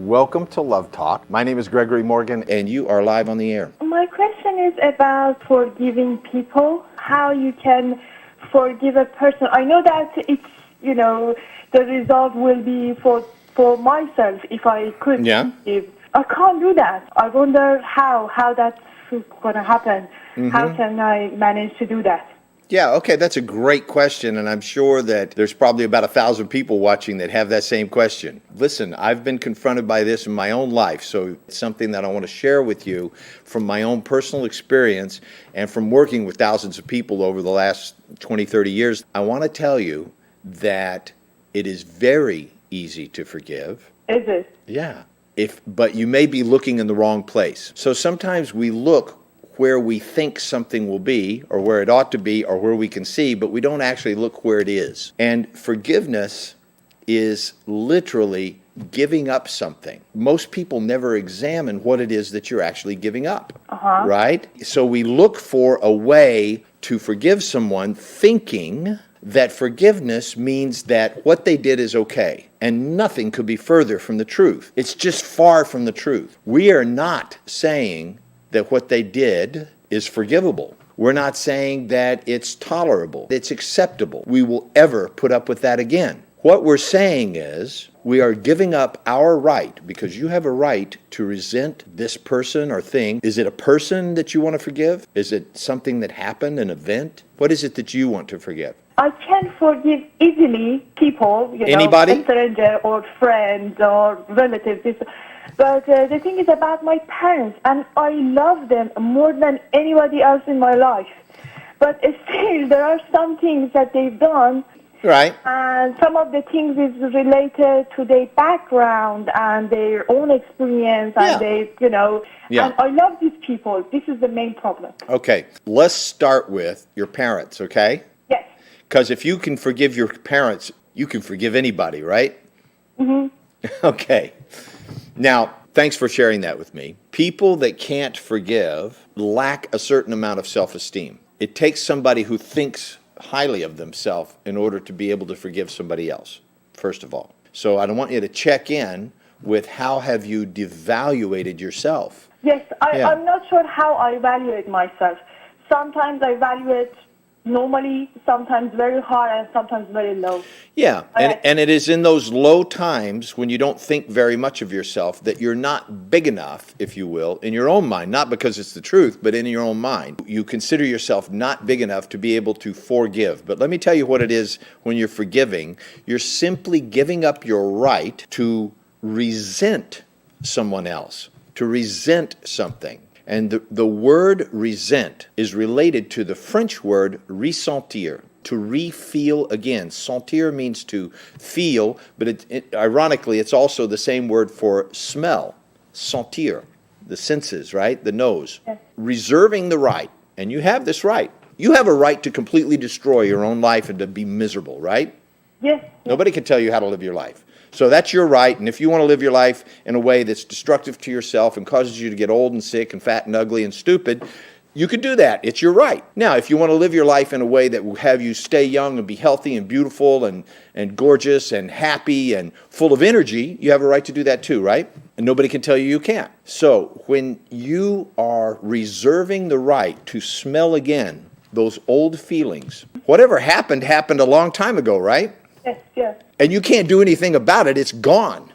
Welcome to Love Talk. My name is Gregory Morgan, and you are live on the air. My question is about forgiving people, how you can forgive a person. I know that it's, the result will be for myself if I could forgive. I can't do that. I wonder how that's going to happen. Mm-hmm. How can I manage to do that? Yeah, okay, that's a great question, and I'm sure that there's probably about 1,000 people watching that have that same question. Listen, I've been confronted by this in my own life, so it's something that I want to share with you from my own personal experience and from working with thousands of people over the last 20, 30 years. I want to tell you that it is very easy to forgive. Is it? Yeah, but you may be looking in the wrong place. So sometimes we look where we think something will be, or where it ought to be, or where we can see, but we don't actually look where it is. And forgiveness is literally giving up something. Most people never examine what it is that you're actually giving up, right? So we look for a way to forgive someone thinking that forgiveness means that what they did is okay, and nothing could be further from the truth. It's just far from the truth. We are not saying that what they did is forgivable. We're not saying that it's tolerable, it's acceptable. We will ever put up with that again. What we're saying is we are giving up our right, because you have a right to resent this person or thing. Is it a person that you want to forgive? Is it something that happened, an event? What is it that you want to forgive? I can forgive easily people, Anybody? A stranger or friends or relatives. But the thing is about my parents, and I love them more than anybody else in my life. But still, there are some things that they've done. Right. And some of the things is related to their background and their own experience, and and I love these people. This is the main problem. Okay, let's start with your parents, okay? Yes. Because if you can forgive your parents, you can forgive anybody, right? Mm-hmm. Okay. Now, thanks for sharing that with me. People that can't forgive lack a certain amount of self-esteem. It takes somebody who thinks highly of themselves in order to be able to forgive somebody else, first of all. So I want you to check in with how have you devaluated yourself. Yes, I'm not sure how I evaluate myself. Sometimes I evaluate normally, sometimes very high, and sometimes very low. Yeah, and it is in those low times when you don't think very much of yourself that you're not big enough, if you will, in your own mind, not because it's the truth, but in your own mind. You consider yourself not big enough to be able to forgive. But let me tell you what it is when you're forgiving. You're simply giving up your right to resent someone else, to resent something. And the word resent is related to the French word ressentir, to re-feel again. Sentir means to feel, but ironically, it's also the same word for smell, sentir, the senses, right? The nose. Yes. Reserving the right, and you have this right. You have a right to completely destroy your own life and to be miserable, right? Yes. Nobody can tell you how to live your life. So that's your right, and if you want to live your life in a way that's destructive to yourself and causes you to get old and sick and fat and ugly and stupid, you can do that. It's your right. Now, if you want to live your life in a way that will have you stay young and be healthy and beautiful and gorgeous and happy and full of energy, you have a right to do that too, right? And nobody can tell you you can't. So when you are reserving the right to smell again those old feelings, whatever happened a long time ago, right? Yes, yes. And you can't do anything about it. It's gone.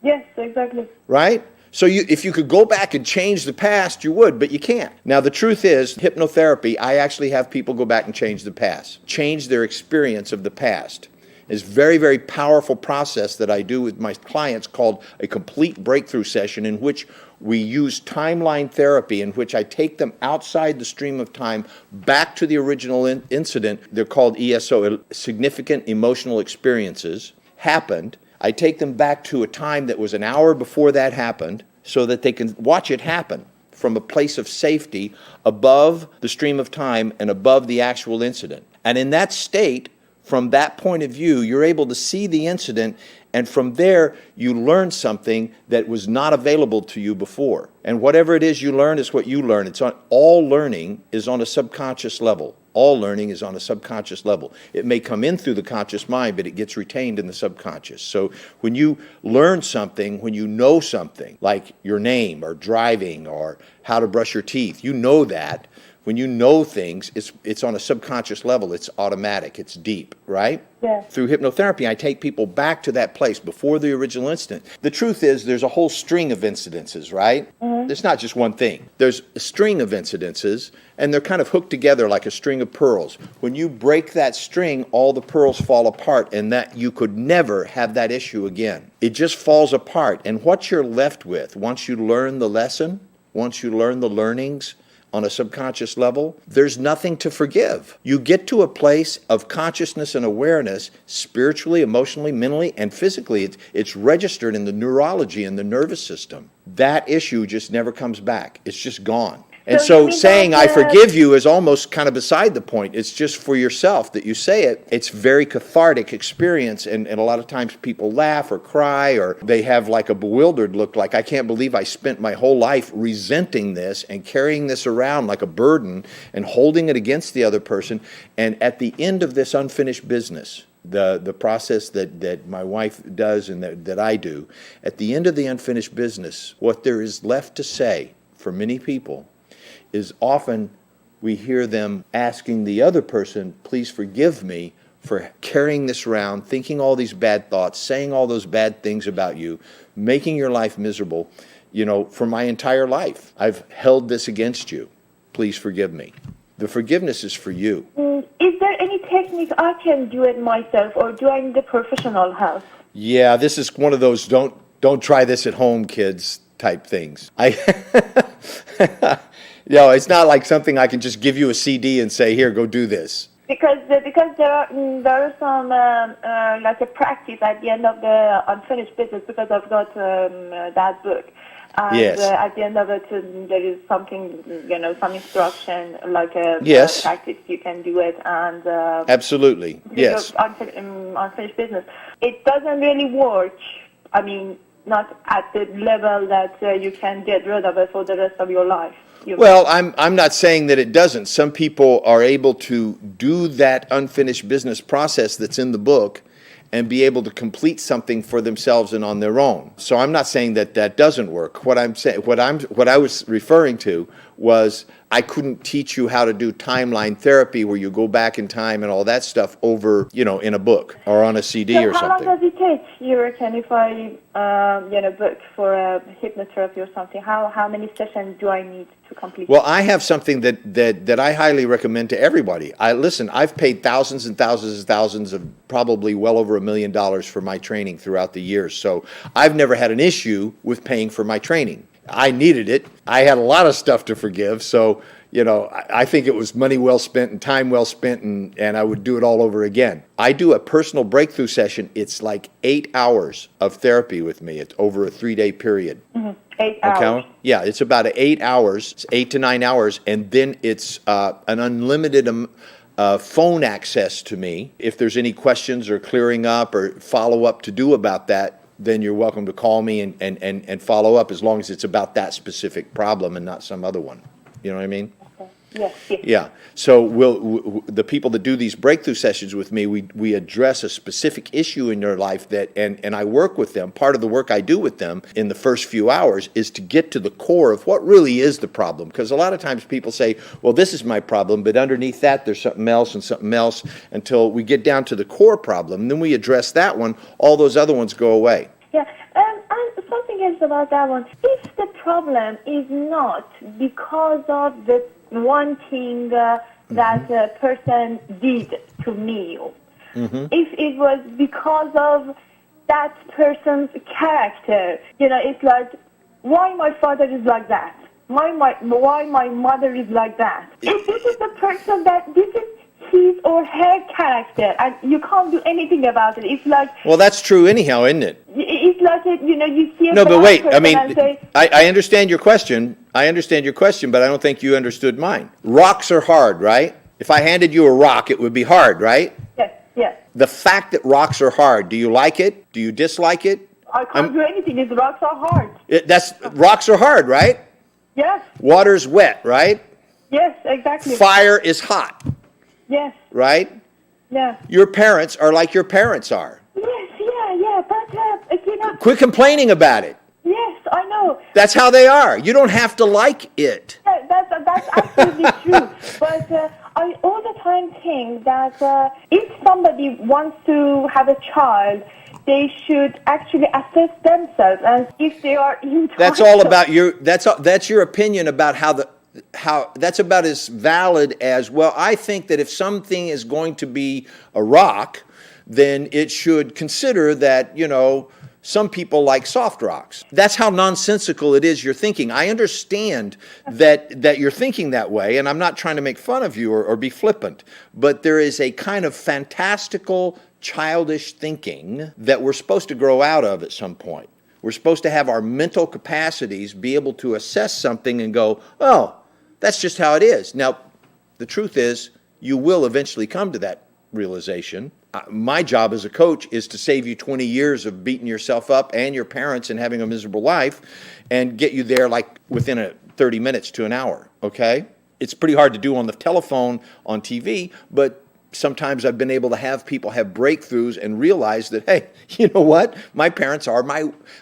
Yes, exactly. Right? So if you could go back and change the past, you would, but you can't. Now, the truth is, hypnotherapy, I actually have people go back and change the past, change their experience of the past. It's a very, very powerful process that I do with my clients called a complete breakthrough session, in which we use timeline therapy, in which I take them outside the stream of time back to the original incident. They're called ESO, significant emotional experiences, happened. I take them back to a time that was an hour before that happened so that they can watch it happen from a place of safety above the stream of time and above the actual incident. And in that state, from that point of view, you're able to see the incident, and from there, you learn something that was not available to you before. And whatever it is you learn is what you learn. All learning is on a subconscious level. all learning is on a subconscious level. It may come in through the conscious mind, but it gets retained in the subconscious. So when you learn something, when you know something, like your name or driving or how to brush your teeth, you know that. When you know things, it's on a subconscious level. It's automatic. It's deep, right? Yeah. Through hypnotherapy, I take people back to that place before the original incident. The truth is there's a whole string of incidences, right? Mm-hmm. There's not just one thing. There's a string of incidences, and they're kind of hooked together like a string of pearls. When you break that string, all the pearls fall apart, and that you could never have that issue again. It just falls apart. And what you're left with, once you learn the lesson, once you learn the learnings, on a subconscious level, there's nothing to forgive. You get to a place of consciousness and awareness, spiritually, emotionally, mentally, and physically. It's registered in the neurology and the nervous system. That issue just never comes back. It's just gone. And so saying I forgive you is almost kind of beside the point. It's just for yourself that you say it. It's very cathartic experience, and a lot of times people laugh or cry, or they have like a bewildered look, like I can't believe I spent my whole life resenting this and carrying this around like a burden and holding it against the other person. And at the end of this unfinished business, the process that my wife does and that I do, at the end of the unfinished business, what there is left to say for many people is often we hear them asking the other person, please forgive me for carrying this around, thinking all these bad thoughts, saying all those bad things about you, making your life miserable. You know, for my entire life, I've held this against you. Please forgive me. The forgiveness is for you. Is there any technique I can do it myself, or do I need a professional help? Yeah, this is one of those don't try this at home, kids type things. You know, it's not like something I can just give you a CD and say, here, go do this. Because there are some like a practice at the end of the unfinished business, because I've got that book. And yes. At the end of it, there is something, some instruction, like a yes. practice you can do it. And absolutely, yes. Unfinished business. It doesn't really work. I mean, not at the level that you can get rid of it for the rest of your life. Well, I'm not saying that it doesn't. Some people are able to do that unfinished business process that's in the book and be able to complete something for themselves and on their own. So I'm not saying that that doesn't work. What I was referring to was I couldn't teach you how to do timeline therapy where you go back in time and all that stuff over, in a book or on a CD or something. How long does it take, you reckon, if I book for a hypnotherapy or something? How many sessions do I need to complete? Well, I have something that I highly recommend to everybody. I've paid thousands and thousands and thousands of, probably well over $1 million for my training throughout the years. So I've never had an issue with paying for my training. I needed it. I had a lot of stuff to forgive. So, I think it was money well spent and time well spent, and I would do it all over again. I do a personal breakthrough session. It's like 8 hours of therapy with me. It's over a 3-day period. Mm-hmm. 8 hours. Okay? Yeah, it's about 8 hours, it's 8 to 9 hours, and then it's an unlimited phone access to me. If there's any questions or clearing up or follow-up to do about that, then you're welcome to call me and follow up, as long as it's about that specific problem and not some other one. You know what I mean? Okay. Yes. Yeah. So the people that do these breakthrough sessions with me, we address a specific issue in their life and I work with them. Part of the work I do with them in the first few hours is to get to the core of what really is the problem. Because a lot of times people say, well, this is my problem, but underneath that there's something else and something else, until we get down to the core problem. And then we address that one, all those other ones go away. Yeah. And something else about that one. If the problem is not because of the one thing that a person did to me, if it was because of that person's character, it's like, why my father is like that? Why my mother is like that? If this is the person that, this is his or her character, and you can't do anything about it. It's like... Well, that's true anyhow, isn't it? It's like, you see a no, but wait, I mean, I understand your question. I understand your question, but I don't think you understood mine. Rocks are hard, right? If I handed you a rock, it would be hard, right? Yes. The fact that rocks are hard, do you like it? Do you dislike it? I can't do anything. These rocks are hard. Rocks are hard, right? Yes. Water's wet, right? Yes, exactly. Fire is hot. Yes. right? Yeah. Your parents are like your parents are. Yes. Yeah. But you know. Quit complaining about it. Yes, I know. That's how they are. You don't have to like it. Yeah, that's absolutely true. But I all the time think that if somebody wants to have a child, they should actually assess themselves and if they are entitled. That's all about your. That's your opinion about how that's about as valid as, well, I think that if something is going to be a rock, then it should consider that, some people like soft rocks. That's how nonsensical it is you're thinking. I understand that you're thinking that way, and I'm not trying to make fun of you or be flippant, but there is a kind of fantastical, childish thinking that we're supposed to grow out of at some point. We're supposed to have our mental capacities be able to assess something and go, oh, that's just how it is. Now, the truth is, you will eventually come to that realization. My job as a coach is to save you 20 years of beating yourself up and your parents and having a miserable life and get you there like within 30 minutes to an hour, okay? It's pretty hard to do on the telephone, on TV, but sometimes I've been able to have people have breakthroughs and realize that, hey, you know what? My parents are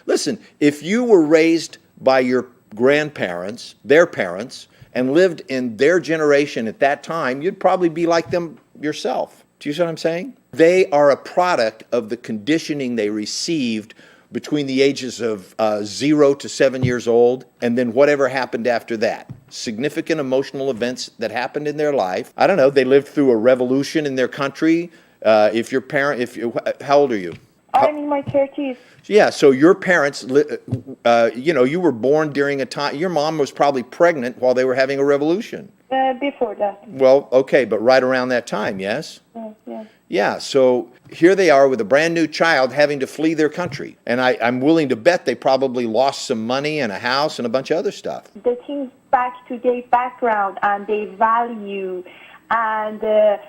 listen, if you were raised by your grandparents, their parents, and lived in their generation at that time, you'd probably be like them yourself. Do you see what I'm saying? They are a product of the conditioning they received between the ages of 0 to 7 years old, and then whatever happened after that. Significant emotional events that happened in their life. I don't know, they lived through a revolution in their country. How old are you? I'm in my 30s. Yeah, so your parents, you were born during a time, your mom was probably pregnant while they were having a revolution. Before that. Well, okay, but right around that time, yes? Yeah. Yeah, so here they are with a brand new child having to flee their country. And I'm willing to bet they probably lost some money and a house and a bunch of other stuff. They think back to their background and their value, and the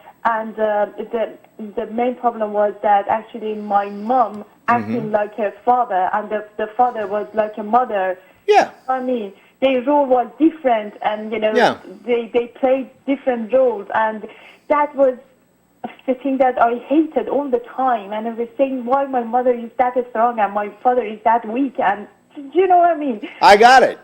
main problem was that actually my mom acting like her father, and the father was like a mother. Yeah. I mean, their role was different, and they played different roles, and that was the thing that I hated all the time. And I was saying, why my mother is that strong and my father is that weak, and you know what I mean? I got it.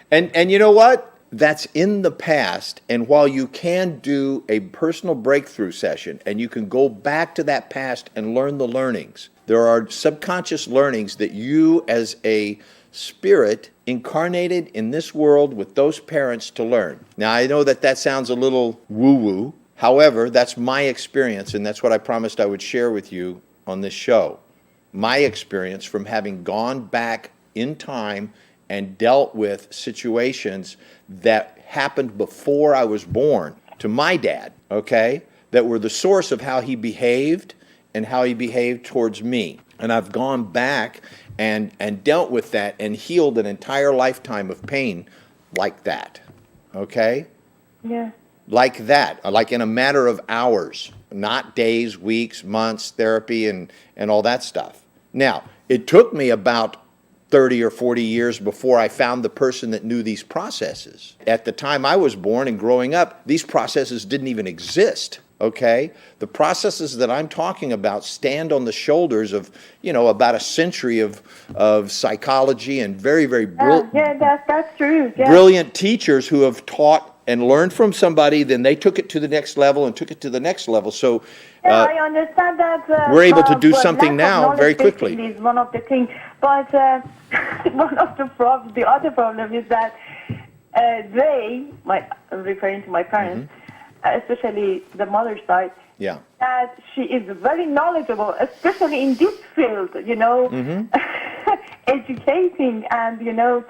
And you know what? That's in the past, and while you can do a personal breakthrough session and you can go back to that past and learn the learnings, there are subconscious learnings that you as a spirit incarnated in this world with those parents to learn. Now, I know that sounds a little woo-woo. However, that's my experience, and that's what I promised I would share with you on this show. My experience from having gone back in time and dealt with situations that happened before I was born to my dad, okay, that were the source of how he behaved and how he behaved towards me. And I've gone back and dealt with that and healed an entire lifetime of pain like that, okay? Yeah. Like that, like in a matter of hours, not days, weeks, months, therapy, and all that stuff. Now, it took me about 30 or 40 years before I found the person that knew these processes. At the time I was born and growing up, these processes didn't even exist, okay? The processes that I'm talking about stand on the shoulders of, about a century of psychology and very, very that's true. Yeah. Brilliant teachers who have taught and learned from somebody, then they took it to the next level and took it to the next level. So I understand that. We're able to do but something lack of now knowledge very quickly. Is one of the things, but one of the other problem is that I'm referring to my parents, especially the mother's side. Yeah. That she is very knowledgeable, especially in this field, educating and,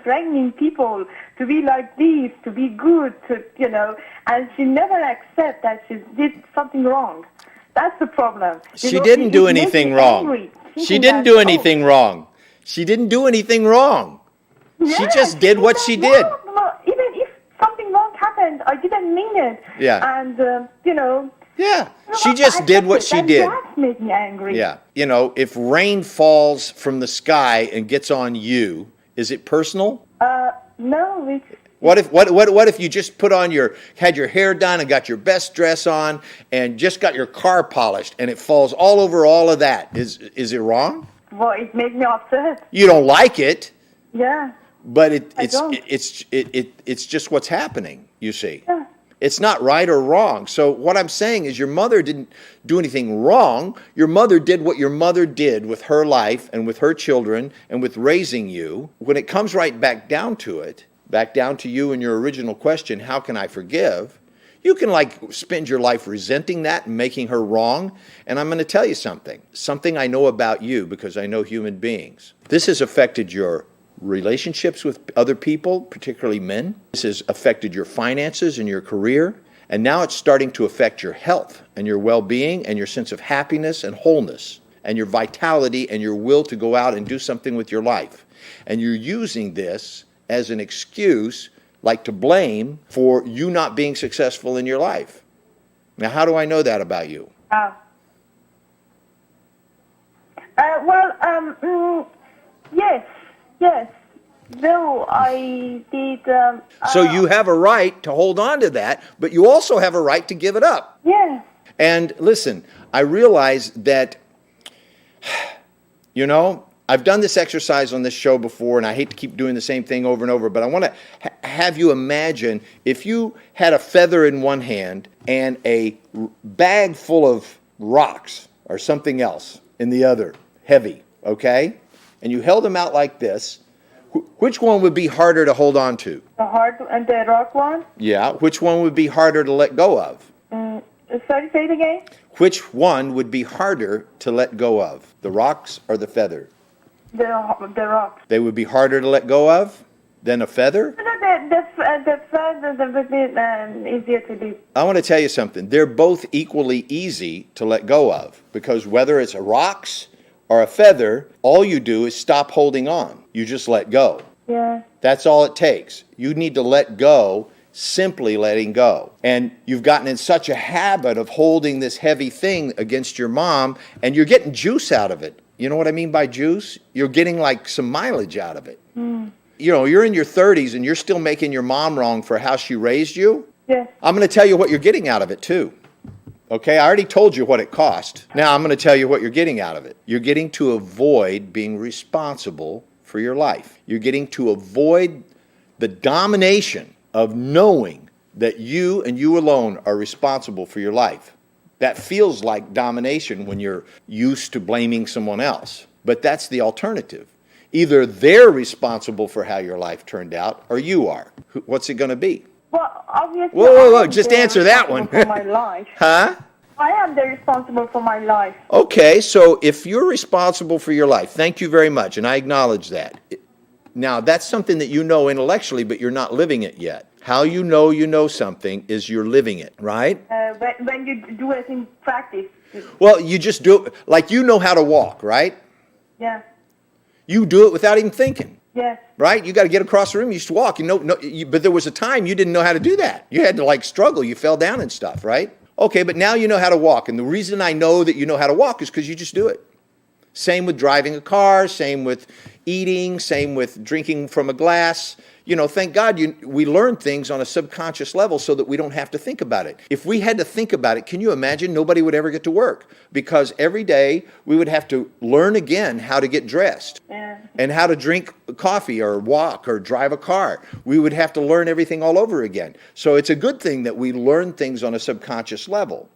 training people to be like this, to be good, and she never accepts that she did something wrong. That's the problem. She didn't do anything wrong. She didn't do anything wrong. She didn't do anything wrong. She just did what she did. No, even if something wrong happened, I didn't mean it. Yeah. And, Yeah, she just did what she did. That made me angry. Yeah, if rain falls from the sky and gets on you, is it personal? No, What if you just had your hair done and got your best dress on and just got your car polished and it falls all over all of that? Is it wrong? Well, it makes me upset. You don't like it, Yeah. but don't. it's just what's happening, you see. Yeah. It's not right or wrong. So what I'm saying is your mother didn't do anything wrong. Your mother did what your mother did with her life and with her children and with raising you. When it comes right back down to it, back down to you and your original question, how can I forgive? You can spend your life resenting that and making her wrong. And I'm going to tell you something I know about you because I know human beings. This has affected your relationships with other people, particularly men. This has affected your finances and your career. And now it's starting to affect your health and your well-being and your sense of happiness and wholeness and your vitality and your will to go out and do something with your life. And you're using this as an excuse, like to blame, for you not being successful in your life. Now, how do I know that about you? Yes. No, I did. So you have a right to hold on to that, but you also have a right to give it up. Yeah. And listen, I realize that, I've done this exercise on this show before, and I hate to keep doing the same thing over and over, but I want to have you imagine if you had a feather in one hand and a bag full of rocks or something else in the other, heavy, okay? And you held them out like this, which one would be harder to hold on to? The hard and the rock one? Yeah, which one would be harder to let go of? Sorry, say it again? Which one would be harder to let go of, the rocks or the feather? The rock. They would be harder to let go of than a feather? The feather would be easier to do. I want to tell you something. They're both equally easy to let go of because whether it's a rocks or a feather, all you do is stop holding on. You just let go. Yeah. That's all it takes. You need to let go, simply letting go. And you've gotten in such a habit of holding this heavy thing against your mom, and you're getting juice out of it. You know what I mean by juice? You're getting some mileage out of it. You're in your 30s and you're still making your mom wrong for how she raised you. Yes. I'm going to tell you what you're getting out of it too. Okay, I already told you what it cost. Now I'm going to tell you what you're getting out of it. You're getting to avoid being responsible for your life. You're getting to avoid the domination of knowing that you and you alone are responsible for your life. That feels like domination when you're used to blaming someone else. But that's the alternative. Either they're responsible for how your life turned out or you are. What's it going to be? Well, obviously. Whoa, just answer that one. For my life. Huh? I am the responsible for my life. Okay, so if you're responsible for your life, thank you very much, and I acknowledge that. Now, that's something that you know intellectually, but you're not living it yet. How you know something is you're living it, right? When you do it in practice. Well, you just do it, like you know how to walk, right? Yeah. You do it without even thinking. Yes. Right? You got to get across the room. You used to walk. But there was a time you didn't know how to do that. You had to struggle. You fell down and stuff, right? Okay, but now you know how to walk. And the reason I know that you know how to walk is because you just do it. Same with driving a car, same with eating, same with drinking from a glass. Thank God we learn things on a subconscious level so that we don't have to think about it. If we had to think about it, can you imagine nobody would ever get to work? Because every day we would have to learn again how to get dressed and how to drink coffee or walk or drive a car. We would have to learn everything all over again. So it's a good thing that we learn things on a subconscious level.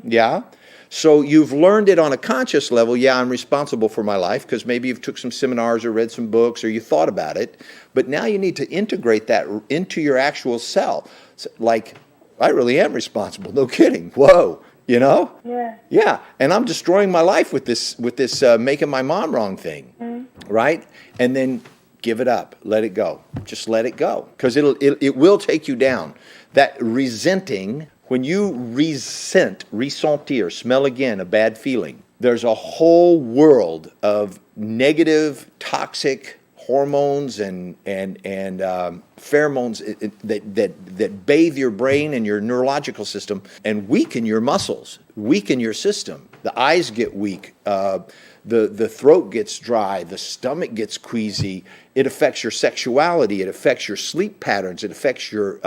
Yeah? So you've learned it on a conscious level. Yeah, I'm responsible for my life because maybe you've took some seminars or read some books or you thought about it. But now you need to integrate that into your actual self. I really am responsible. No kidding. Whoa. Yeah. Yeah. And I'm destroying my life with this making my mom wrong thing. Right? And then give it up. Let it go. Just let it go. Because it will take you down. That resenting. When you ressentir, smell again a bad feeling, there's a whole world of negative, toxic hormones and pheromones that bathe your brain and your neurological system and weaken your muscles, weaken your system. The eyes get weak. the throat gets dry, the stomach gets queasy. It affects your sexuality. It affects your sleep patterns. It affects your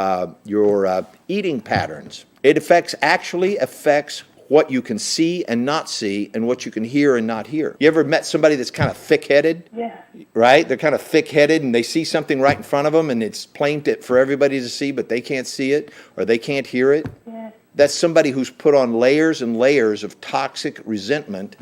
eating patterns. It actually affects what you can see and not see, and what you can hear and not hear. You ever met somebody that's kind of thick-headed? Yeah. Right? They're kind of thick-headed, and they see something right in front of them, and it's plain for everybody to see, but they can't see it, or they can't hear it. Yeah. That's somebody who's put on layers and layers of toxic resentment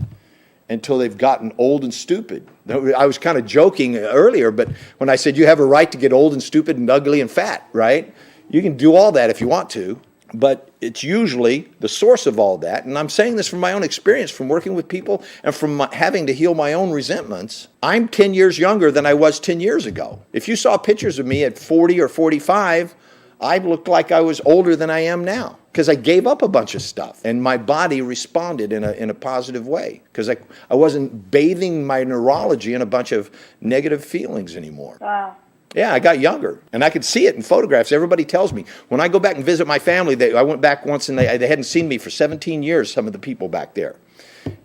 until they've gotten old and stupid. I was kind of joking earlier, but when I said you have a right to get old and stupid and ugly and fat, right? You can do all that if you want to. But it's usually the source of all that. And I'm saying this from my own experience, from working with people and from having to heal my own resentments. I'm 10 years younger than I was 10 years ago. If you saw pictures of me at 40 or 45, I looked like I was older than I am now, because I gave up a bunch of stuff and my body responded in a positive way, because I wasn't bathing my neurology in a bunch of negative feelings anymore. Wow. Yeah, I got younger, and I could see it in photographs. Everybody tells me. When I go back and visit my family, I went back once, and they hadn't seen me for 17 years, some of the people back there.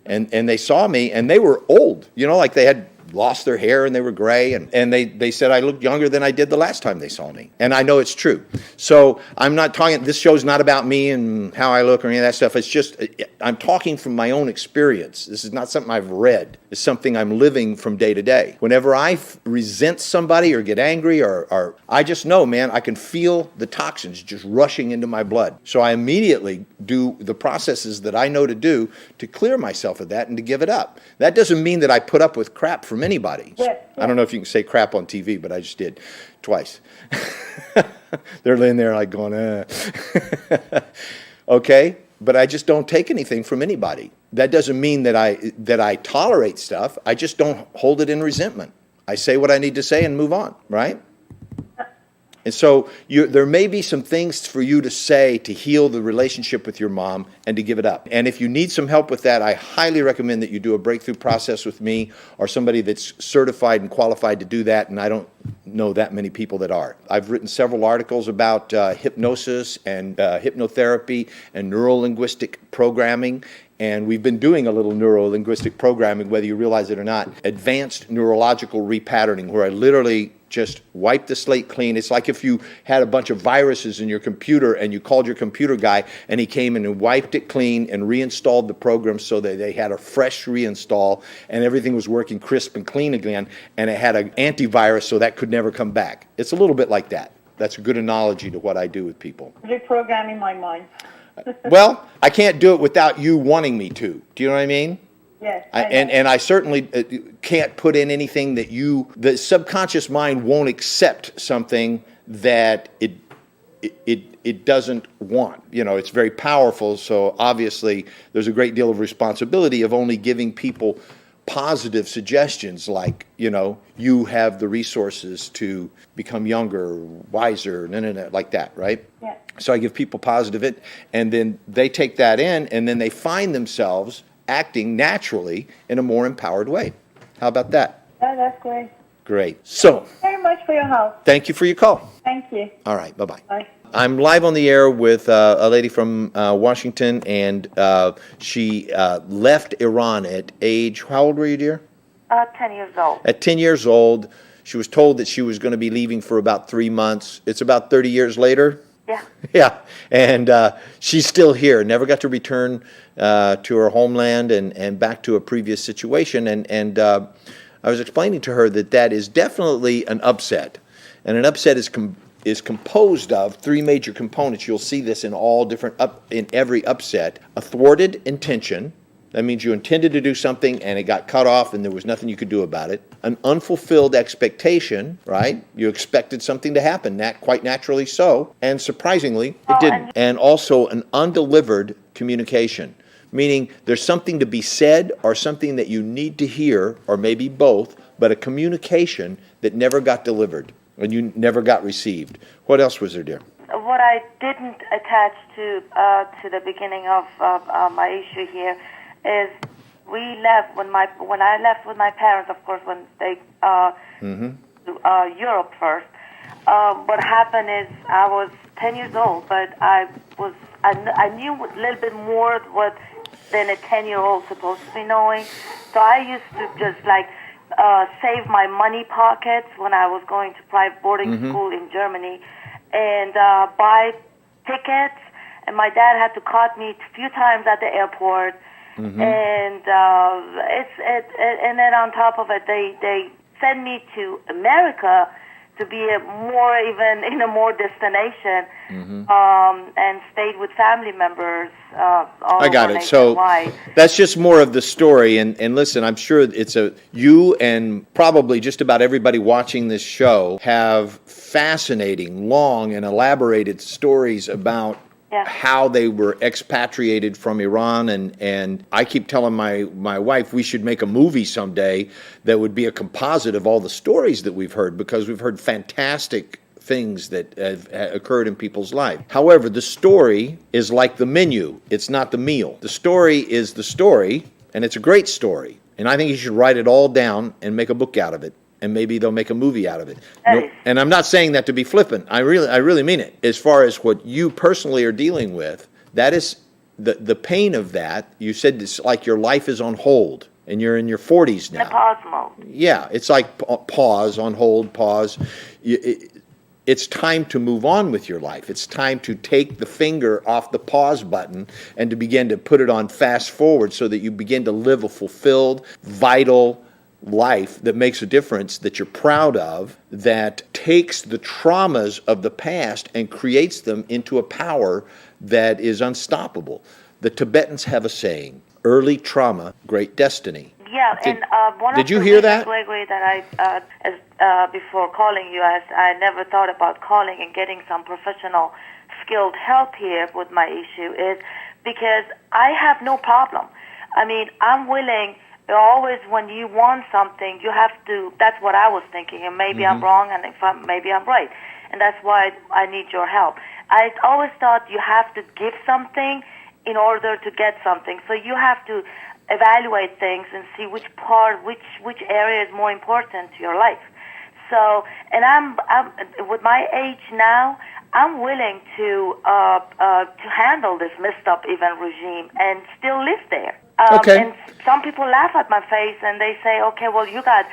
And they saw me, and they were old. You know, like they had lost their hair, and they were gray, and they said I looked younger than I did the last time they saw me. And I know it's true. So I'm not talking, this show's not about me and how I look or any of that stuff. It's just, I'm talking from my own experience. This is not something I've read. It's something I'm living from day to day. Whenever I resent somebody or get angry, or I just know, man, I can feel the toxins just rushing into my blood. So I immediately do the processes that I know to do to clear myself of that and to give it up. That doesn't mean that I put up with crap from anybody. Yes. I don't know if you can say crap on TV, but I just did twice. They're laying there like going, okay, but I just don't take anything from anybody. That doesn't mean that I tolerate stuff. I just don't hold it in resentment. I say what I need to say and move on, right? And so there may be some things for you to say to heal the relationship with your mom and to give it up. And if you need some help with that, I highly recommend that you do a breakthrough process with me or somebody that's certified and qualified to do that, and I don't know that many people that are. I've written several articles about hypnosis and hypnotherapy and neuro-linguistic programming. And we've been doing a little neuro-linguistic programming, whether you realize it or not, advanced neurological repatterning, where I literally just wipe the slate clean. It's like if you had a bunch of viruses in your computer and you called your computer guy and he came in and wiped it clean and reinstalled the program so that they had a fresh reinstall and everything was working crisp and clean again, and it had an antivirus so that could never come back. It's a little bit like that. That's a good analogy to what I do with people. Reprogramming my mind. Well, I can't do it without you wanting me to. Do you know what I mean? Yes. And I certainly can't put in anything that the subconscious mind won't accept something that it doesn't want. You know, it's very powerful, so obviously there's a great deal of responsibility of only giving people positive suggestions like, you know, you have the resources to become younger, wiser, like that, right? Yeah. So I give people positive and then they take that in, and then they find themselves acting naturally in a more empowered way. How about that? Yeah, that's great. Great. So, Thank you very much for your help. thank you for your call. Thank you. All right, bye-bye. Bye. I'm live on the air with a lady from Washington, and she left Iran at age, how old were you, dear? 10 years old. At 10 years old, she was told that she was going to be leaving for about 3 months. It's about 30 years later. Yeah. Yeah, and she's still here, never got to return to her homeland and back to a previous situation. And I was explaining to her that is definitely an upset. And an upset is composed of three major components. You'll see this in all different in every upset. A thwarted intention. That means you intended to do something and it got cut off and there was nothing you could do about it. An unfulfilled expectation, right? You expected something to happen, quite naturally so, and surprisingly, it didn't. And also an undelivered communication, meaning there's something to be said or something that you need to hear, or maybe both, but a communication that never got delivered and you never got received. What else was there, dear? What I didn't attach to the beginning of my issue here is we left when I left with my parents, of course, when they to Europe first. What happened is I was 10 years old, but I knew a little bit more what than a 10-year-old supposed to be knowing. So I used to just save my money pockets when I was going to private boarding school in Germany, and buy tickets. And my dad had to caught me a few times at the airport. And and then on top of it, they sent me to America to be in a more destination, and stayed with family members. All I got over it. So nationwide. that's just more of the story. And listen, I'm sure you and probably just about everybody watching this show have fascinating, long, and elaborated stories about how they were expatriated from Iran, and I keep telling my wife we should make a movie someday that would be a composite of all the stories that we've heard, because we've heard fantastic things that have occurred in people's life. However, the story is like the menu. It's not the meal. The story is the story, and it's a great story. And I think you should write it all down and make a book out of it. And maybe they'll make a movie out of it. No, and I'm not saying that to be flippant. I really mean it. As far as what you personally are dealing with, that is the pain of that. You said it's like your life is on hold, and you're in your 40s now. The pause mode. Yeah, it's like pause, on hold, pause. It's time to move on with your life. It's time to take the finger off the pause button and to begin to put it on fast forward, so that you begin to live a fulfilled, vital life that makes a difference, that you're proud of, that takes the traumas of the past and creates them into a power that is unstoppable. The Tibetans have a saying, early trauma, great destiny. Yeah, one did of you the hear reasons, that? Gregory, that before calling you, I never thought about calling and getting some professional, skilled help here with my issue is because I have no problem. I mean, I'm willing. Always, when you want something, you have to. That's what I was thinking, and maybe I'm wrong, and maybe I'm right, and that's why I need your help. I always thought you have to give something in order to get something. So you have to evaluate things and see which area is more important to your life. So, and I'm with my age now, I'm willing to handle this messed up even regime and still live there. Okay. And some people laugh at my face and they say, "Okay, well, you got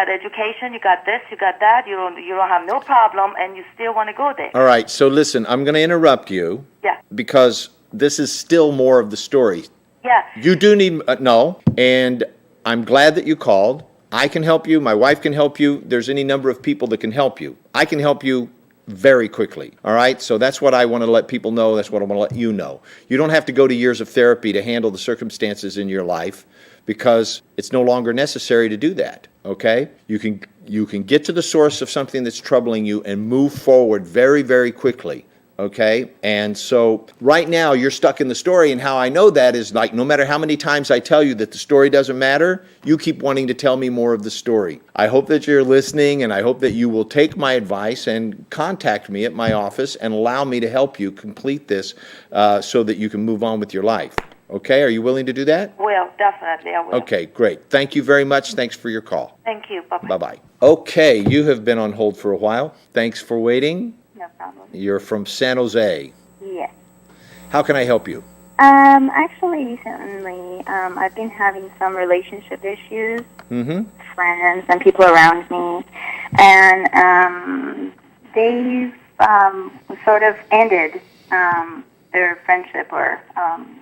education, you got this, you got that. You don't have no problem, and you still want to go there." All right. So listen, I'm going to interrupt you. Yeah. Because this is still more of the story. Yeah. You do need and I'm glad that you called. I can help you. My wife can help you. There's any number of people that can help you. I can help you very quickly. All right? So that's what I want to let people know. That's what I want to let you know. You don't have to go to years of therapy to handle the circumstances in your life, because it's no longer necessary to do that. Okay? You can get to the source of something that's troubling you and move forward very, very quickly. Okay? And so right now you're stuck in the story, and how I know that is, like, no matter how many times I tell you that the story doesn't matter, you keep wanting to tell me more of the story. I hope that you're listening, and I hope that you will take my advice and contact me at my office and allow me to help you complete this so that you can move on with your life. Okay? Are you willing to do that? Well, definitely I will. Okay, great. Thank you very much. Thanks for your call. Thank you. Bye-bye. Bye-bye. Okay, you have been on hold for a while. Thanks for waiting. No problem. You're from San Jose. Yes. How can I help you? Actually, recently, I've been having some relationship issues with friends and people around me, and they've sort of ended their friendship or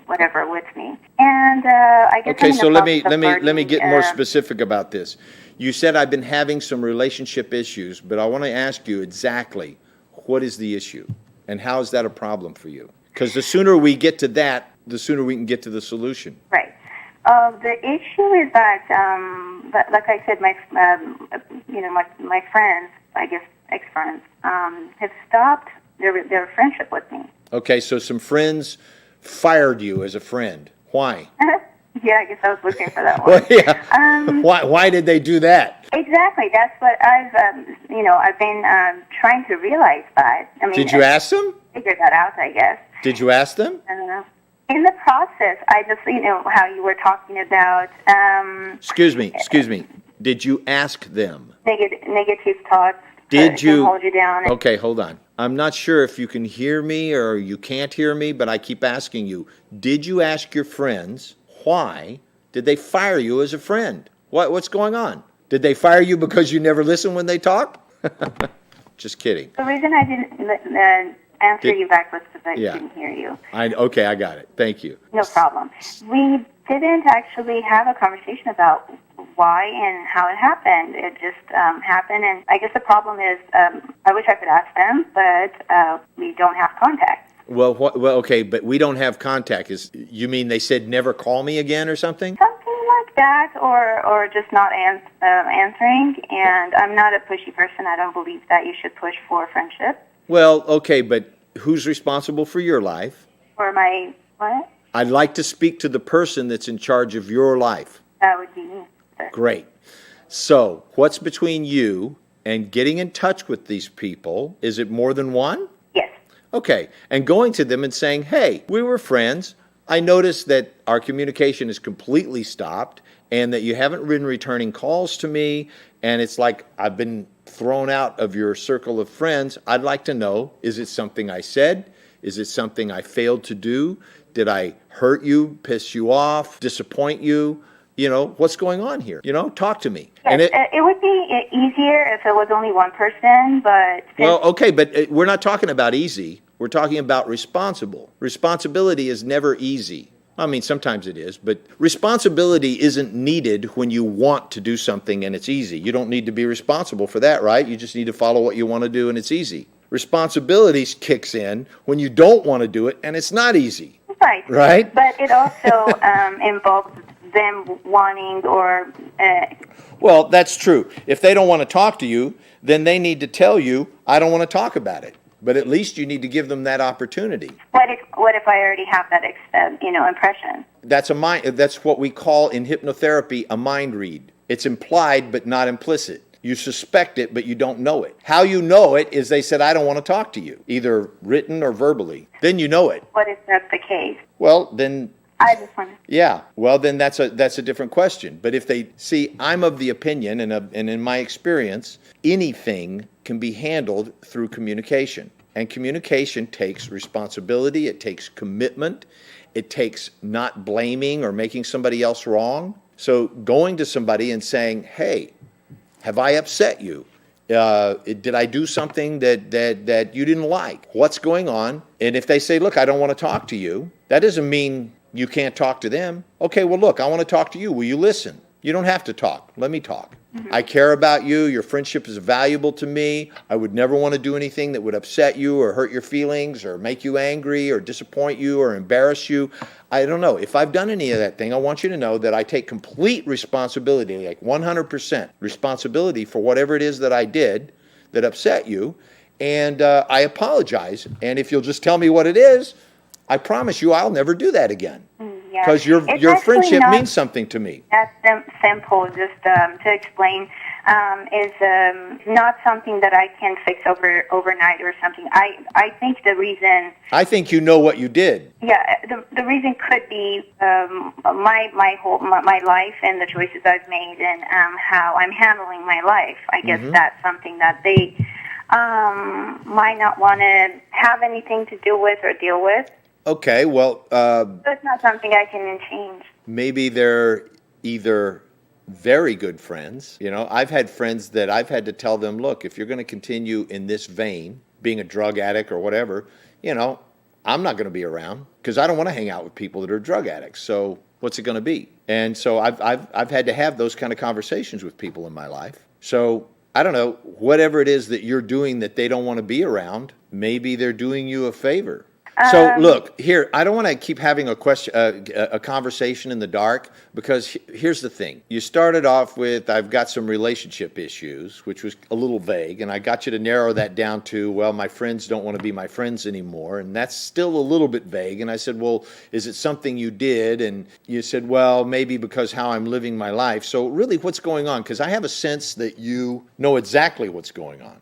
whatever with me. And I guess Okay, I'm in so the let me process of get more learning, specific about this. You said I've been having some relationship issues, but I want to ask you exactly what is the issue and how is that a problem for you? Because the sooner we get to that, the sooner we can get to the solution. Right. The issue is that, like I said, my friends, I guess ex-friends, have stopped their friendship with me. Okay, so some friends fired you as a friend. Why? Yeah, I guess I was looking for that one. Well, yeah. Why did they do that? Exactly. That's what I've been trying to realize that. I mean, Did you ask them? Figure that out, I guess. Did you ask them? I don't know. In the process, I just, how you were talking about Excuse me. Did you ask them? negative thoughts. Did to you? hold you down? Okay, hold on. I'm not sure if you can hear me or you can't hear me, but I keep asking you, did you ask your friends why did they fire you as a friend? What's going on? Did they fire you because you never listen when they talk? Just kidding. The reason I didn't answer you back was because I couldn't hear you. Okay, I got it. Thank you. No problem. We didn't actually have a conversation about why and how it happened. It just happened, and I guess the problem is I wish I could ask them, but we don't have contact. Well, okay, but we don't have contact. You mean they said never call me again or something? Something like that, or just not answering. And I'm not a pushy person. I don't believe that you should push for friendship. Well, okay, but who's responsible for your life? For my what? I'd like to speak to the person that's in charge of your life. That would be me, sir. Great. So, what's between you and getting in touch with these people? Is it more than one? Yes. Okay, and going to them and saying, hey, we were friends. I noticed that our communication is completely stopped and that you haven't been returning calls to me, and it's like I've been thrown out of your circle of friends. I'd like to know, is it something I said? Is it something I failed to do? Did I hurt you, piss you off, disappoint you? You know, what's going on here? You know, talk to me. Yes, And it would be easier if it was only one person, but... Well, okay, but we're not talking about easy. We're talking about responsible. Responsibility is never easy. I mean, sometimes it is, but responsibility isn't needed when you want to do something and it's easy. You don't need to be responsible for that, right? You just need to follow what you want to do and it's easy. Responsibility kicks in when you don't want to do it and it's not easy. Right. Right? But it also involves them wanting or... Well, that's true. If they don't want to talk to you, then they need to tell you, I don't want to talk about it. But at least you need to give them that opportunity. What if I already have that impression? That's what we call in hypnotherapy a mind read. It's implied but not implicit. You suspect it, but you don't know it. How you know it is they said, I don't want to talk to you, either written or verbally. Then you know it. What if that's the case? Well, then... I just want to... Yeah, well, then that's a different question. But if they see, I'm of the opinion, and in my experience, anything can be handled through communication. And communication takes responsibility, it takes commitment, it takes not blaming or making somebody else wrong. So going to somebody and saying, hey, have I upset you? Did I do something that you didn't like? What's going on? And if they say, look, I don't want to talk to you, that doesn't mean you can't talk to them. Okay, well, look, I want to talk to you. Will you listen? You don't have to talk. Let me talk. Mm-hmm. I care about you. Your friendship is valuable to me. I would never want to do anything that would upset you or hurt your feelings or make you angry or disappoint you or embarrass you. I don't know. If I've done any of that thing, I want you to know that I take complete responsibility, like 100% responsibility for whatever it is that I did that upset you. And I apologize. And if you'll just tell me what it is, I promise you I'll never do that again. Because your friendship means something to me. That's simple, just to explain, is not something that I can fix overnight or something. I think the reason... I think you know what you did. Yeah, the reason could be my life and the choices I've made and how I'm handling my life. I guess that's something that they might not want to have anything to do with or deal with. Okay, well... That's not something I can change. Maybe they're either very good friends. You know, I've had friends that I've had to tell them, look, if you're going to continue in this vein, being a drug addict or whatever, you know, I'm not going to be around because I don't want to hang out with people that are drug addicts. So what's it going to be? And so I've had to have those kind of conversations with people in my life. So I don't know, whatever it is that you're doing that they don't want to be around, maybe they're doing you a favor. So look, here, I don't want to keep having a conversation in the dark because here's the thing. You started off with, I've got some relationship issues, which was a little vague, and I got you to narrow that down to, well, my friends don't want to be my friends anymore, and that's still a little bit vague. And I said, well, is it something you did? And you said, well, maybe because how I'm living my life. So really, what's going on? Because I have a sense that you know exactly what's going on.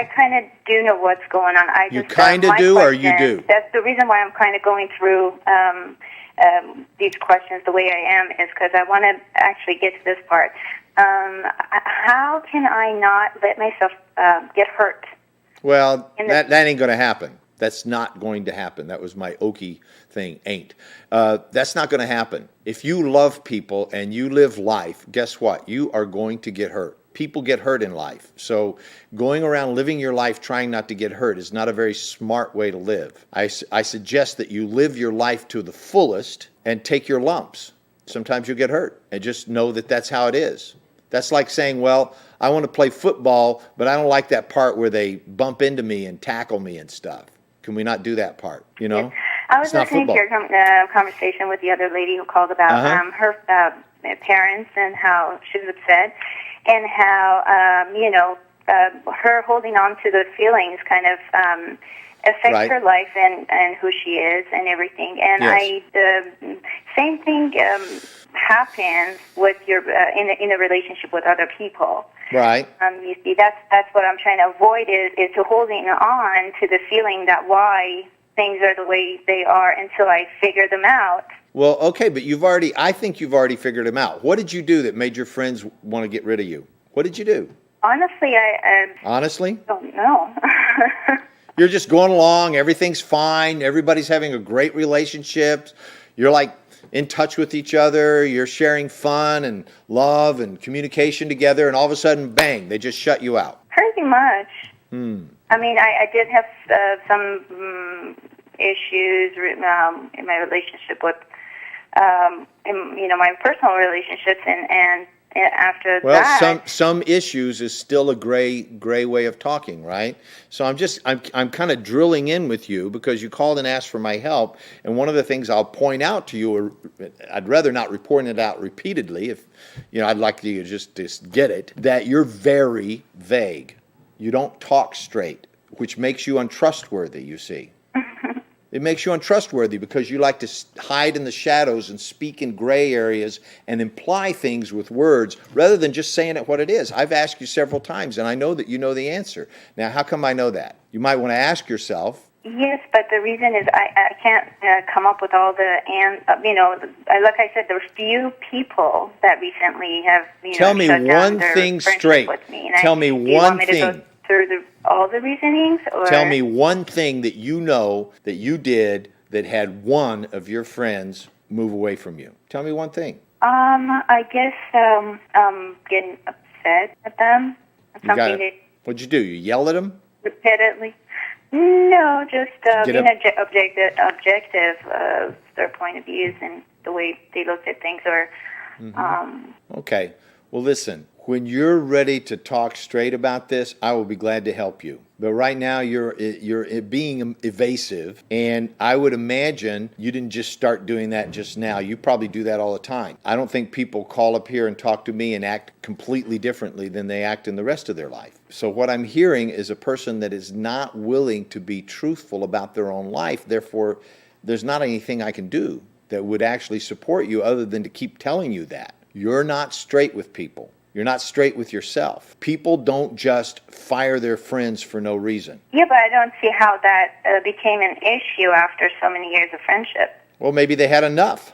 I kind of do know what's going on. You kind of do, or you do? That's the reason why I'm kind of going through these questions the way I am is because I want to actually get to this part. How can I not let myself get hurt Well, And that ain't going to happen. That's not going to happen. That was my Okie thing, ain't. That's not going to happen. If you love people and you live life, guess what? You are going to get hurt. People get hurt in life. So going around living your life trying not to get hurt is not a very smart way to live. I suggest that you live your life to the fullest and take your lumps. Sometimes you'll get hurt, and just know that that's how it is. That's like saying, well, I want to play football, but I don't like that part where they bump into me and tackle me and stuff. Can we not do that part, you know? I was It's not listening to football. your conversation with the other lady who called about her parents and how she was upset, and how her holding on to those feelings kind of affects Right. her life and who she is and everything. And Yes. same thing happens with your in a relationship with other people. Right. You see, that's what I'm trying to avoid is to holding on to the feeling that why things are the way they are until I figure them out. Well, okay, but I think you've already figured them out. What did you do that made your friends want to get rid of you? What did you do? Honestly, I Honestly? don't know. You're just going along, everything's fine, everybody's having a great relationship. You're like in touch with each other, you're sharing fun and love and communication together, and all of a sudden, bang, they just shut you out. Pretty much. I mean, I did have some issues in my relationship with, my personal relationships, and after Well, that, some issues is still a gray way of talking, right? So I'm kind of drilling in with you because you called and asked for my help, and one of the things I'll point out to you, or I'd rather not report it out repeatedly, if I'd like you to just get it, that you're very vague. You don't talk straight, which makes you untrustworthy, you see. It makes you untrustworthy because you like to hide in the shadows and speak in gray areas and imply things with words rather than just saying it what it is. I've asked you several times, and I know that you know the answer. Now, how come I know that? You might want to ask yourself. yes, but the reason is I can't come up with all the, like I said, there's few people that recently have, Tell me shut down one their thing friendship straight. with me. Tell me do you one want me to thing. go through all the reasonings? Or? Tell me one thing that you know that you did that had one of your friends move away from you. Tell me one thing. I guess getting upset at them. What'd you do? You yell at them? Repeatedly. No, just Get being up- objective of their point of views and the way they looked at things. Or Okay. Well, listen, when you're ready to talk straight about this, I will be glad to help you. But right now, you're being evasive, and I would imagine you didn't just start doing that just now. You probably do that all the time. I don't think people call up here and talk to me and act completely differently than they act in the rest of their life. So what I'm hearing is a person that is not willing to be truthful about their own life. Therefore, there's not anything I can do that would actually support you other than to keep telling you that. You're not straight with people. You're not straight with yourself. People don't just fire their friends for no reason. yeah, but I don't see how that became an issue after so many years of friendship. Well, maybe they had enough.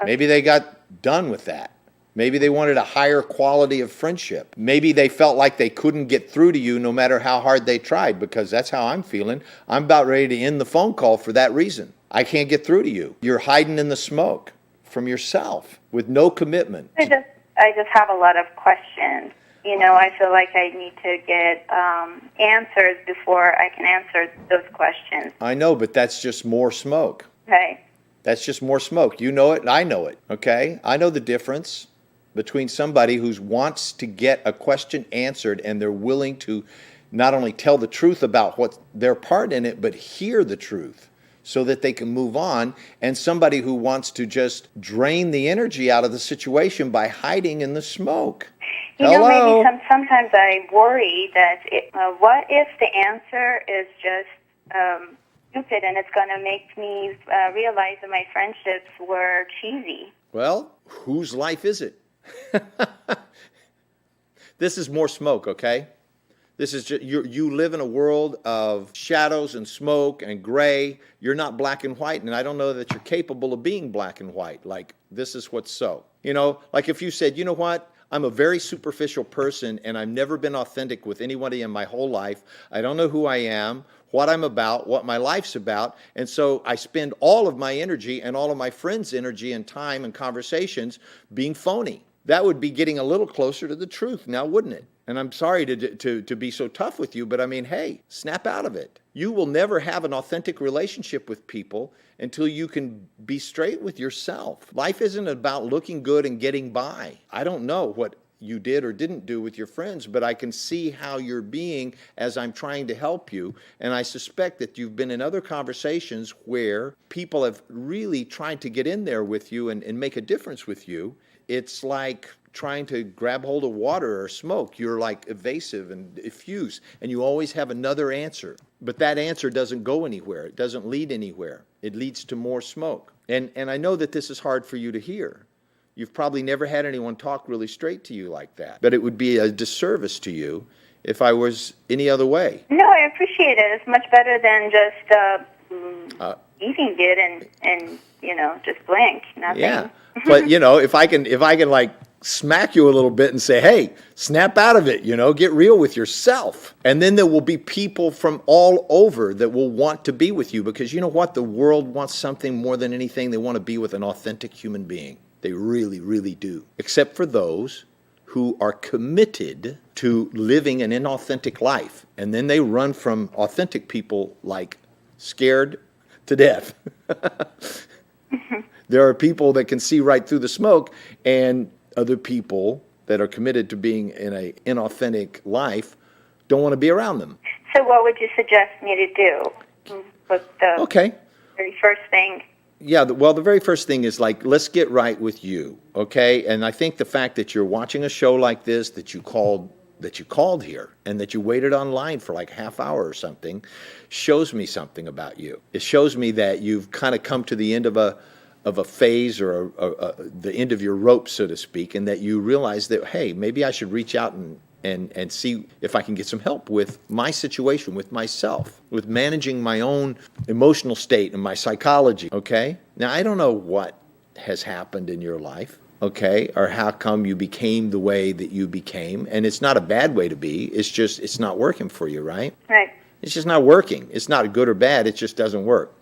Maybe they got done with that. Maybe they wanted a higher quality of friendship. Maybe they felt like they couldn't get through to you no matter how hard they tried, because that's how I'm feeling. I'm about ready to end the phone call for that reason. I can't get through to you. You're hiding in the smoke from yourself with no commitment. I just have a lot of questions. I feel like I need to get answers before I can answer those questions. I know, but that's just more smoke. Okay. That's just more smoke. You know it, and I know it, okay? I know the difference between somebody who wants to get a question answered and they're willing to not only tell the truth about what their part in it, but hear the truth so that they can move on, and somebody who wants to just drain the energy out of the situation by hiding in the smoke. Hello? Maybe sometimes I worry that what if the answer is just stupid and it's going to make me realize that my friendships were cheesy? Well, whose life is it? This is more smoke, okay? This is just, you live in a world of shadows and smoke and gray. You're not black and white, and I don't know that you're capable of being black and white. Like, this is what's so. Like if you said, you know what, I'm a very superficial person, and I've never been authentic with anybody in my whole life. I don't know who I am, what I'm about, what my life's about, and so I spend all of my energy and all of my friends' energy and time and conversations being phony. That would be getting a little closer to the truth now, wouldn't it? And I'm sorry to be so tough with you, but I mean, hey, snap out of it. You will never have an authentic relationship with people until you can be straight with yourself. Life isn't about looking good and getting by. I don't know what you did or didn't do with your friends, but I can see how you're being as I'm trying to help you. And I suspect that you've been in other conversations where people have really tried to get in there with you and make a difference with you. It's like trying to grab hold of water or smoke. You're like evasive and diffuse, and you always have another answer. But that answer doesn't go anywhere. It doesn't lead anywhere. It leads to more smoke. And I know that this is hard for you to hear. You've probably never had anyone talk really straight to you like that. But it would be a disservice to you if I was any other way. No, I appreciate it. It's much better than just eating it and just blank, nothing. Yeah, but if I can like smack you a little bit and say, hey, snap out of it, get real with yourself. And then there will be people from all over that will want to be with you, because you know what? The world wants something more than anything. They want to be with an authentic human being. They really, really do. Except for those who are committed to living an inauthentic life. And then they run from authentic people like scared to death. There are people that can see right through the smoke, and other people that are committed to being in an inauthentic life don't want to be around them. So what would you suggest me to do? What's the very first thing? Yeah, well, the very first thing is like, let's get right with you, okay? And I think the fact that you're watching a show like this, that you called here, and that you waited online for like a half hour or something, shows me something about you. It shows me that you've kind of come to the end of a phase, or the end of your rope, so to speak, and that you realize that, hey, maybe I should reach out and see if I can get some help with my situation, with myself, with managing my own emotional state and my psychology, okay? Now, I don't know what has happened in your life, okay, or how come you became the way that you became, and it's not a bad way to be, it's just, it's not working for you, right? Right. It's just not working. It's not good or bad, it just doesn't work.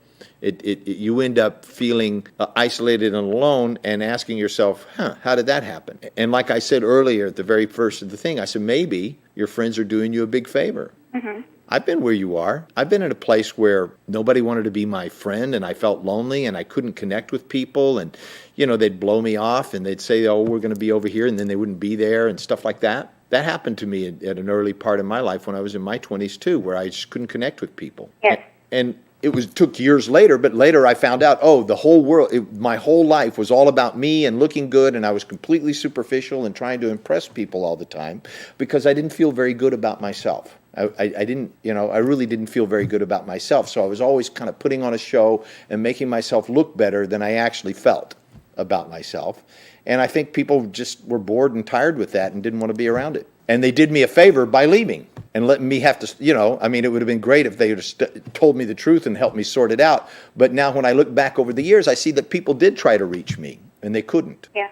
You end up feeling isolated and alone and asking yourself, how did that happen? And like I said earlier at the very first of the thing, I said, maybe your friends are doing you a big favor. Mm-hmm. I've been where you are. I've been in a place where nobody wanted to be my friend, and I felt lonely, and I couldn't connect with people, and they'd blow me off, and they'd say, oh, we're going to be over here, and then they wouldn't be there and stuff like that. That happened to me at an early part of my life when I was in my 20s too, where I just couldn't connect with people. Yes. And it took years later, but later I found out, the whole world, my whole life was all about me and looking good, and I was completely superficial and trying to impress people all the time because I didn't feel very good about myself. I didn't, I really didn't feel very good about myself, so I was always kind of putting on a show and making myself look better than I actually felt about myself. And I think people just were bored and tired with that and didn't want to be around it. And they did me a favor by leaving and letting me have to, it would have been great if they had told me the truth and helped me sort it out. But now when I look back over the years, I see that people did try to reach me and they couldn't. Yeah.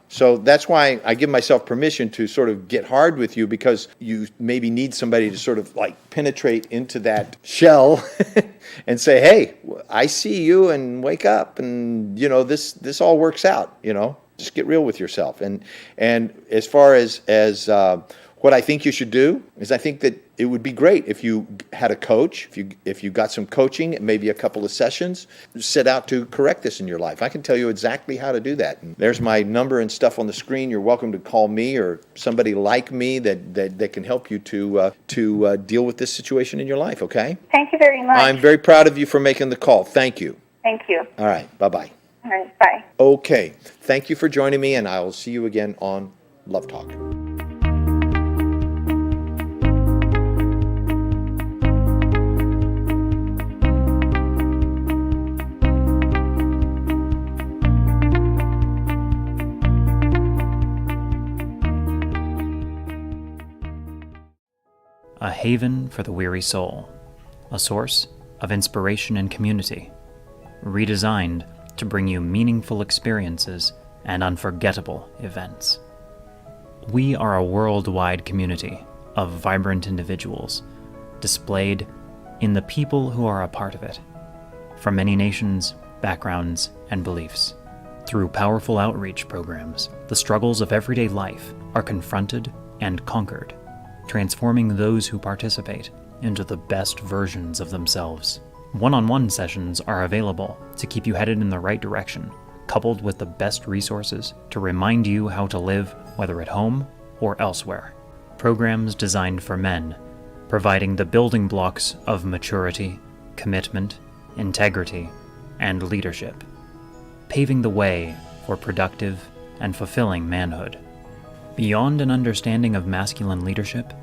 So that's why I give myself permission to sort of get hard with you, because you maybe need somebody to sort of like penetrate into that shell and say, hey, I see you, and wake up, and this all works out. Just get real with yourself. And as far as what I think you should do is, I think that it would be great if you had a coach, if you got some coaching, maybe a couple of sessions, set out to correct this in your life. I can tell you exactly how to do that. And there's my number and stuff on the screen. You're welcome to call me or somebody like me that can help you to deal with this situation in your life, okay? Thank you very much. I'm very proud of you for making the call. Thank you. Thank you. All right. Bye-bye. All right. Bye. Okay. Thank you for joining me, and I will see you again on Love Talk. A haven for the weary soul, a source of inspiration and community, redesigned to bring you meaningful experiences and unforgettable events. We are a worldwide community of vibrant individuals, displayed in the people who are a part of it, from many nations, backgrounds, and beliefs. Through powerful outreach programs, the struggles of everyday life are confronted and conquered, transforming those who participate into the best versions of themselves. One-on-one sessions are available to keep you headed in the right direction, coupled with the best resources to remind you how to live, whether at home or elsewhere. Programs designed for men, providing the building blocks of maturity, commitment, integrity, and leadership, paving the way for productive and fulfilling manhood. Beyond an understanding of masculine leadership,